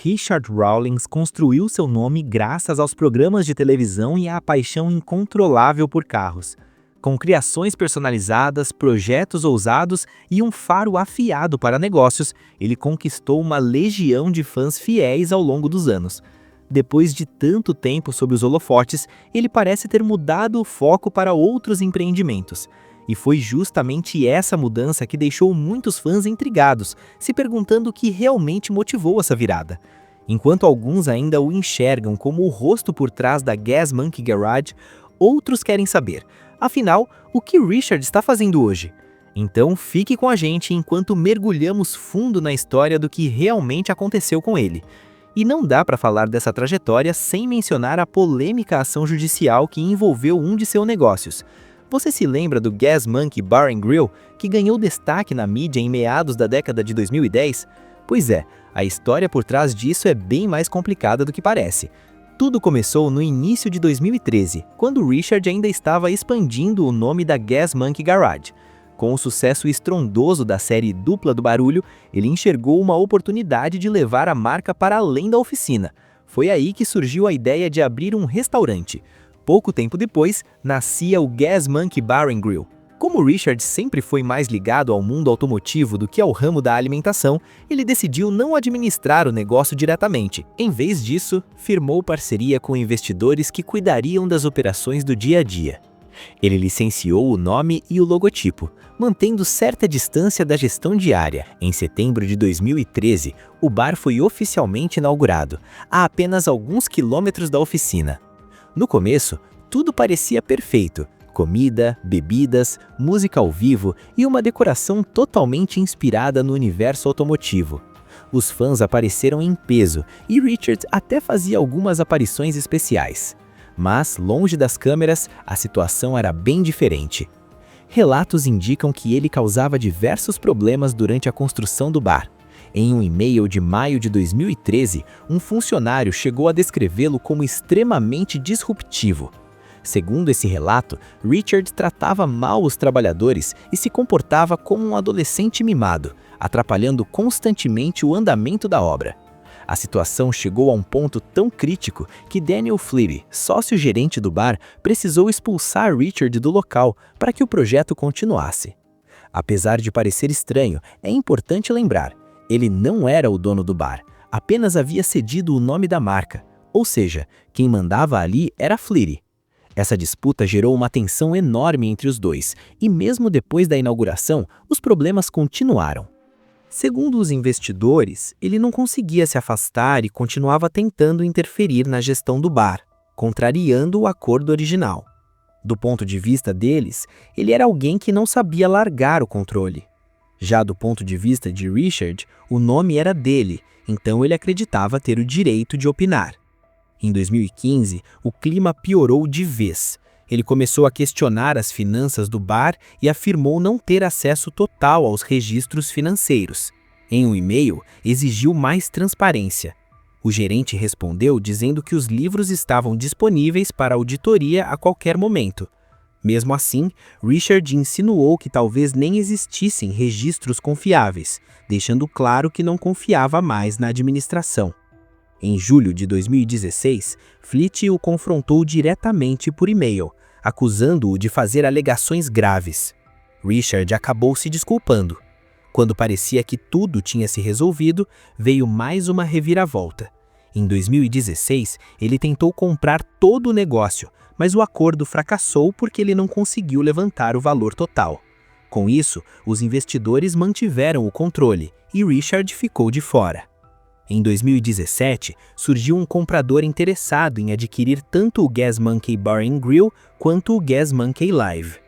Richard Rawlings construiu seu nome graças aos programas de televisão e à paixão incontrolável por carros. Com criações personalizadas, projetos ousados e um faro afiado para negócios, ele conquistou uma legião de fãs fiéis ao longo dos anos. Depois de tanto tempo sob os holofotes, ele parece ter mudado o foco para outros empreendimentos. E foi justamente essa mudança que deixou muitos fãs intrigados, se perguntando o que realmente motivou essa virada. Enquanto alguns ainda o enxergam como o rosto por trás da Gas Monkey Garage, outros querem saber, afinal, o que Richard está fazendo hoje? Então fique com a gente enquanto mergulhamos fundo na história do que realmente aconteceu com ele. E não dá para falar dessa trajetória sem mencionar a polêmica ação judicial que envolveu um de seus negócios. Você se lembra do Gas Monkey Bar and Grill, que ganhou destaque na mídia em meados da década de 2010? Pois é, a história por trás disso é bem mais complicada do que parece. Tudo começou no início de 2013, quando Richard ainda estava expandindo o nome da Gas Monkey Garage. Com o sucesso estrondoso da série Dupla do Barulho, ele enxergou uma oportunidade de levar a marca para além da oficina. Foi aí que surgiu a ideia de abrir um restaurante. Pouco tempo depois, nascia o Gas Monkey Bar and Grill. Como Richard sempre foi mais ligado ao mundo automotivo do que ao ramo da alimentação, ele decidiu não administrar o negócio diretamente. Em vez disso, firmou parceria com investidores que cuidariam das operações do dia a dia. Ele licenciou o nome e o logotipo, mantendo certa distância da gestão diária. Em setembro de 2013, o bar foi oficialmente inaugurado, a apenas alguns quilômetros da oficina. No começo, tudo parecia perfeito. Comida, bebidas, música ao vivo e uma decoração totalmente inspirada no universo automotivo. Os fãs apareceram em peso e Richard até fazia algumas aparições especiais. Mas, longe das câmeras, a situação era bem diferente. Relatos indicam que ele causava diversos problemas durante a construção do bar. Em um e-mail de maio de 2013, um funcionário chegou a descrevê-lo como extremamente disruptivo. Segundo esse relato, Richard tratava mal os trabalhadores e se comportava como um adolescente mimado, atrapalhando constantemente o andamento da obra. A situação chegou a um ponto tão crítico que Daniel Fleary, sócio-gerente do bar, precisou expulsar Richard do local para que o projeto continuasse. Apesar de parecer estranho, é importante lembrar, ele não era o dono do bar, apenas havia cedido o nome da marca, ou seja, quem mandava ali era Fleary. Essa disputa gerou uma tensão enorme entre os dois, e mesmo depois da inauguração, os problemas continuaram. Segundo os investidores, ele não conseguia se afastar e continuava tentando interferir na gestão do bar, contrariando o acordo original. Do ponto de vista deles, ele era alguém que não sabia largar o controle. Já do ponto de vista de Richard, o nome era dele, então ele acreditava ter o direito de opinar. Em 2015, o clima piorou de vez. Ele começou a questionar as finanças do bar e afirmou não ter acesso total aos registros financeiros. Em um e-mail, exigiu mais transparência. O gerente respondeu dizendo que os livros estavam disponíveis para auditoria a qualquer momento. Mesmo assim, Richard insinuou que talvez nem existissem registros confiáveis, deixando claro que não confiava mais na administração. Em julho de 2016, Fleet o confrontou diretamente por e-mail, acusando-o de fazer alegações graves. Richard acabou se desculpando. Quando parecia que tudo tinha se resolvido, veio mais uma reviravolta. Em 2016, ele tentou comprar todo o negócio, mas o acordo fracassou porque ele não conseguiu levantar o valor total. Com isso, os investidores mantiveram o controle e Richard ficou de fora. Em 2017, surgiu um comprador interessado em adquirir tanto o Gas Monkey Bar and Grill quanto o Gas Monkey Live.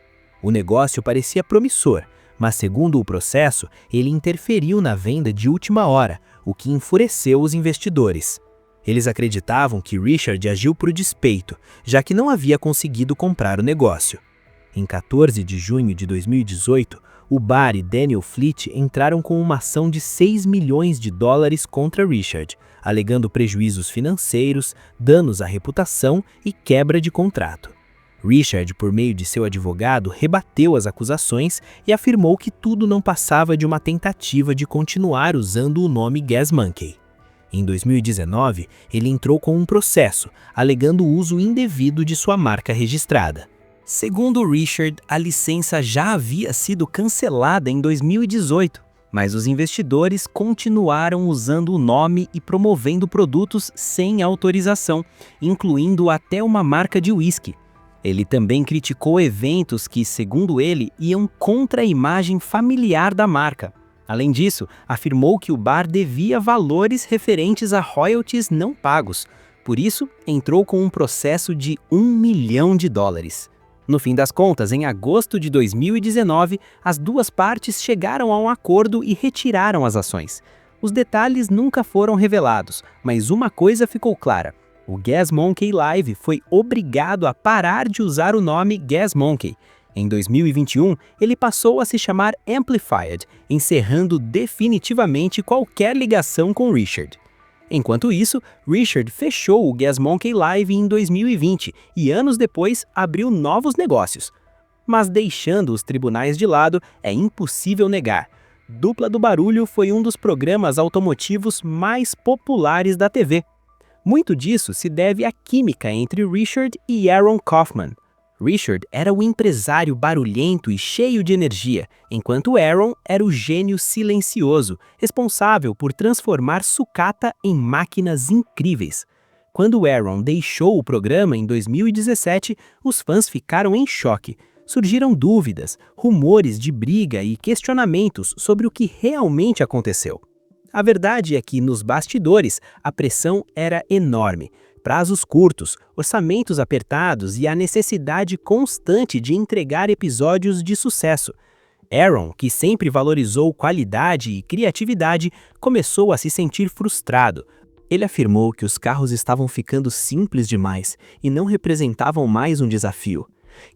O negócio parecia promissor, mas segundo o processo, ele interferiu na venda de última hora, o que enfureceu os investidores. Eles acreditavam que Richard agiu por despeito, já que não havia conseguido comprar o negócio. Em 14 de junho de 2018, o bar e Daniel Fleet entraram com uma ação de 6 milhões de dólares contra Richard, alegando prejuízos financeiros, danos à reputação e quebra de contrato. Richard, por meio de seu advogado, rebateu as acusações e afirmou que tudo não passava de uma tentativa de continuar usando o nome Gas Monkey. Em 2019, ele entrou com um processo, alegando o uso indevido de sua marca registrada. Segundo Richard, a licença já havia sido cancelada em 2018, mas os investidores continuaram usando o nome e promovendo produtos sem autorização, incluindo até uma marca de uísque. Ele também criticou eventos que, segundo ele, iam contra a imagem familiar da marca. Além disso, afirmou que o bar devia valores referentes a royalties não pagos. Por isso, entrou com um processo de US$ 1 milhão. No fim das contas, em agosto de 2019, as duas partes chegaram a um acordo e retiraram as ações. Os detalhes nunca foram revelados, mas uma coisa ficou clara: o Gas Monkey Live foi obrigado a parar de usar o nome Gas Monkey. Em 2021, ele passou a se chamar Amplified, encerrando definitivamente qualquer ligação com Richard. Enquanto isso, Richard fechou o Gas Monkey Live em 2020 e anos depois abriu novos negócios. Mas deixando os tribunais de lado, é impossível negar: Dupla do Barulho foi um dos programas automotivos mais populares da TV. Muito disso se deve à química entre Richard e Aaron Kaufman. Richard era o empresário barulhento e cheio de energia, enquanto Aaron era o gênio silencioso, responsável por transformar sucata em máquinas incríveis. Quando Aaron deixou o programa em 2017, os fãs ficaram em choque. Surgiram dúvidas, rumores de briga e questionamentos sobre o que realmente aconteceu. A verdade é que, nos bastidores, a pressão era enorme. Prazos curtos, orçamentos apertados e a necessidade constante de entregar episódios de sucesso. Aaron, que sempre valorizou qualidade e criatividade, começou a se sentir frustrado. Ele afirmou que os carros estavam ficando simples demais e não representavam mais um desafio.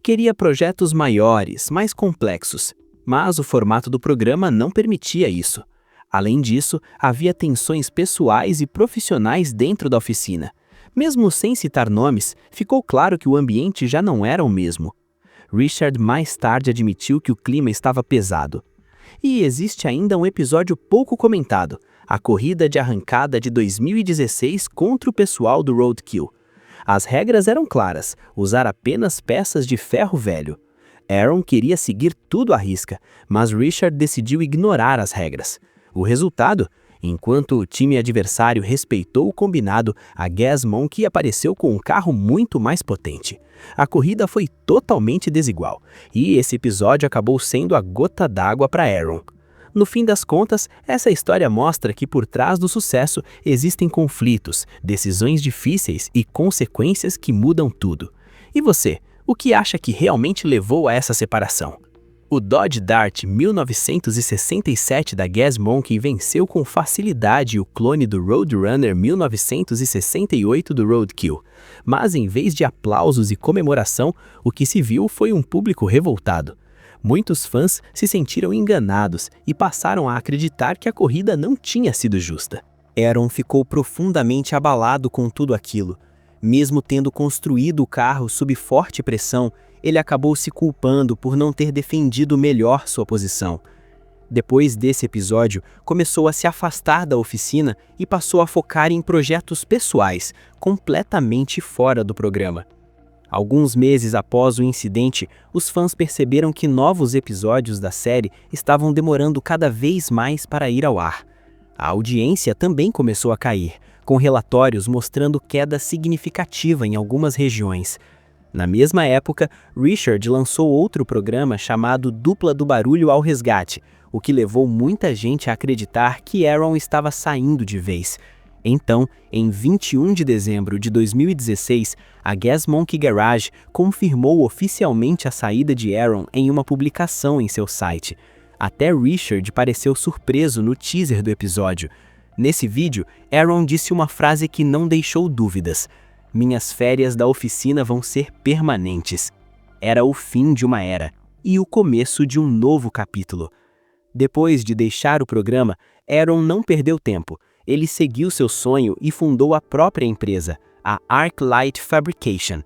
Queria projetos maiores, mais complexos, mas o formato do programa não permitia isso. Além disso, havia tensões pessoais e profissionais dentro da oficina. Mesmo sem citar nomes, ficou claro que o ambiente já não era o mesmo. Richard mais tarde admitiu que o clima estava pesado. E existe ainda um episódio pouco comentado: a corrida de arrancada de 2016 contra o pessoal do Roadkill. As regras eram claras: usar apenas peças de ferro velho. Aaron queria seguir tudo à risca, mas Richard decidiu ignorar as regras. O resultado? Enquanto o time adversário respeitou o combinado, a Gas Monkey apareceu com um carro muito mais potente. A corrida foi totalmente desigual, e esse episódio acabou sendo a gota d'água para Aaron. No fim das contas, essa história mostra que por trás do sucesso existem conflitos, decisões difíceis e consequências que mudam tudo. E você, o que acha que realmente levou a essa separação? O Dodge Dart 1967 da Gas Monkey venceu com facilidade o clone do Roadrunner 1968 do Roadkill. Mas em vez de aplausos e comemoração, o que se viu foi um público revoltado. Muitos fãs se sentiram enganados e passaram a acreditar que a corrida não tinha sido justa. Aaron ficou profundamente abalado com tudo aquilo. Mesmo tendo construído o carro sob forte pressão, ele acabou se culpando por não ter defendido melhor sua posição. Depois desse episódio, começou a se afastar da oficina e passou a focar em projetos pessoais, completamente fora do programa. Alguns meses após o incidente, os fãs perceberam que novos episódios da série estavam demorando cada vez mais para ir ao ar. A audiência também começou a cair, com relatórios mostrando queda significativa em algumas regiões. Na mesma época, Richard lançou outro programa chamado Dupla do Barulho ao Resgate, o que levou muita gente a acreditar que Aaron estava saindo de vez. Então, em 21 de dezembro de 2016, a Gas Monkey Garage confirmou oficialmente a saída de Aaron em uma publicação em seu site. Até Richard pareceu surpreso no teaser do episódio. Nesse vídeo, Aaron disse uma frase que não deixou dúvidas: "Minhas férias da oficina vão ser permanentes." Era o fim de uma era e o começo de um novo capítulo. Depois de deixar o programa, Aaron não perdeu tempo. Ele seguiu seu sonho e fundou a própria empresa, a ArcLight Fabrication.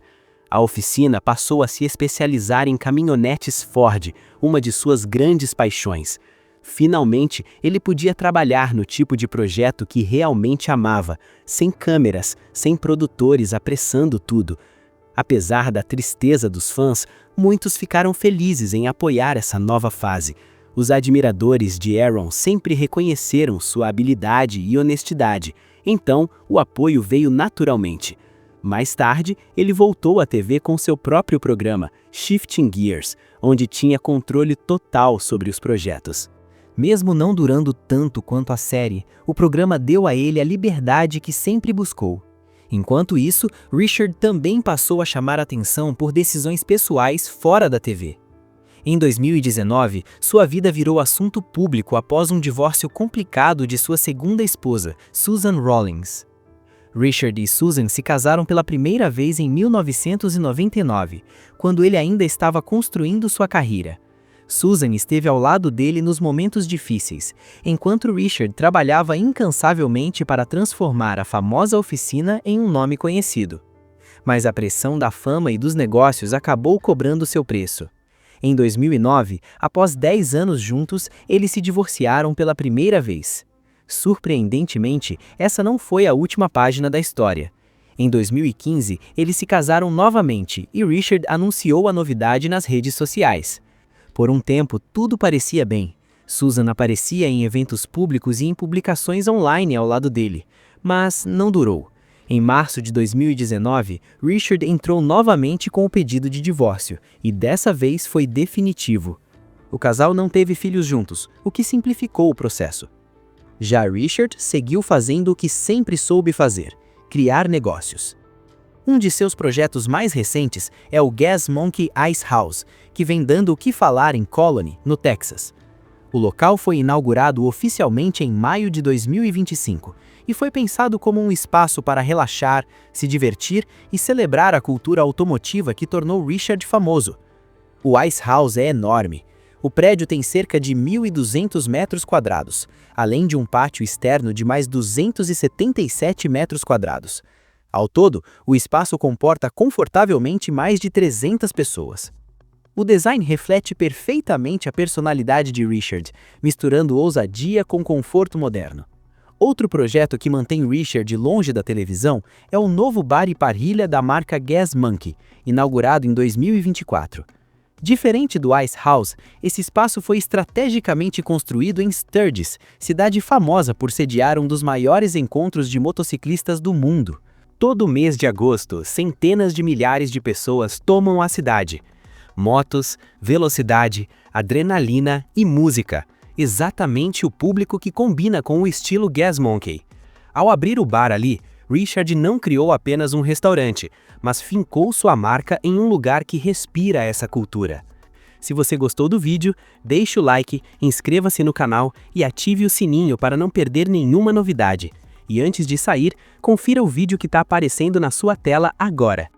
A oficina passou a se especializar em caminhonetes Ford, uma de suas grandes paixões. Finalmente, ele podia trabalhar no tipo de projeto que realmente amava, sem câmeras, sem produtores apressando tudo. Apesar da tristeza dos fãs, muitos ficaram felizes em apoiar essa nova fase. Os admiradores de Aaron sempre reconheceram sua habilidade e honestidade, então o apoio veio naturalmente. Mais tarde, ele voltou à TV com seu próprio programa, Shifting Gears, onde tinha controle total sobre os projetos. Mesmo não durando tanto quanto a série, o programa deu a ele a liberdade que sempre buscou. Enquanto isso, Richard também passou a chamar atenção por decisões pessoais fora da TV. Em 2019, sua vida virou assunto público após um divórcio complicado de sua segunda esposa, Susan Rollins. Richard e Susan se casaram pela primeira vez em 1999, quando ele ainda estava construindo sua carreira. Susan esteve ao lado dele nos momentos difíceis, enquanto Richard trabalhava incansavelmente para transformar a famosa oficina em um nome conhecido. Mas a pressão da fama e dos negócios acabou cobrando seu preço. Em 2009, após 10 anos juntos, eles se divorciaram pela primeira vez. Surpreendentemente, essa não foi a última página da história. Em 2015, eles se casaram novamente e Richard anunciou a novidade nas redes sociais. Por um tempo, tudo parecia bem. Susan aparecia em eventos públicos e em publicações online ao lado dele, mas não durou. Em março de 2019, Richard entrou novamente com o pedido de divórcio, e dessa vez foi definitivo. O casal não teve filhos juntos, o que simplificou o processo. Já Richard seguiu fazendo o que sempre soube fazer: criar negócios. Um de seus projetos mais recentes é o Gas Monkey Ice House, que vem dando o que falar em Colony, no Texas. O local foi inaugurado oficialmente em maio de 2025 e foi pensado como um espaço para relaxar, se divertir e celebrar a cultura automotiva que tornou Richard famoso. O Ice House é enorme. O prédio tem cerca de 1.200 metros quadrados, além de um pátio externo de mais 277 metros quadrados. Ao todo, o espaço comporta confortavelmente mais de 300 pessoas. O design reflete perfeitamente a personalidade de Richard, misturando ousadia com conforto moderno. Outro projeto que mantém Richard longe da televisão é o novo bar e parrilha da marca Gas Monkey, inaugurado em 2024. Diferente do Ice House, esse espaço foi estrategicamente construído em Sturgis, cidade famosa por sediar um dos maiores encontros de motociclistas do mundo. Todo mês de agosto, centenas de milhares de pessoas tomam a cidade. Motos, velocidade, adrenalina e música. Exatamente o público que combina com o estilo Gas Monkey. Ao abrir o bar ali, Richard não criou apenas um restaurante, mas fincou sua marca em um lugar que respira essa cultura. Se você gostou do vídeo, deixe o like, inscreva-se no canal e ative o sininho para não perder nenhuma novidade. E antes de sair, confira o vídeo que está aparecendo na sua tela agora.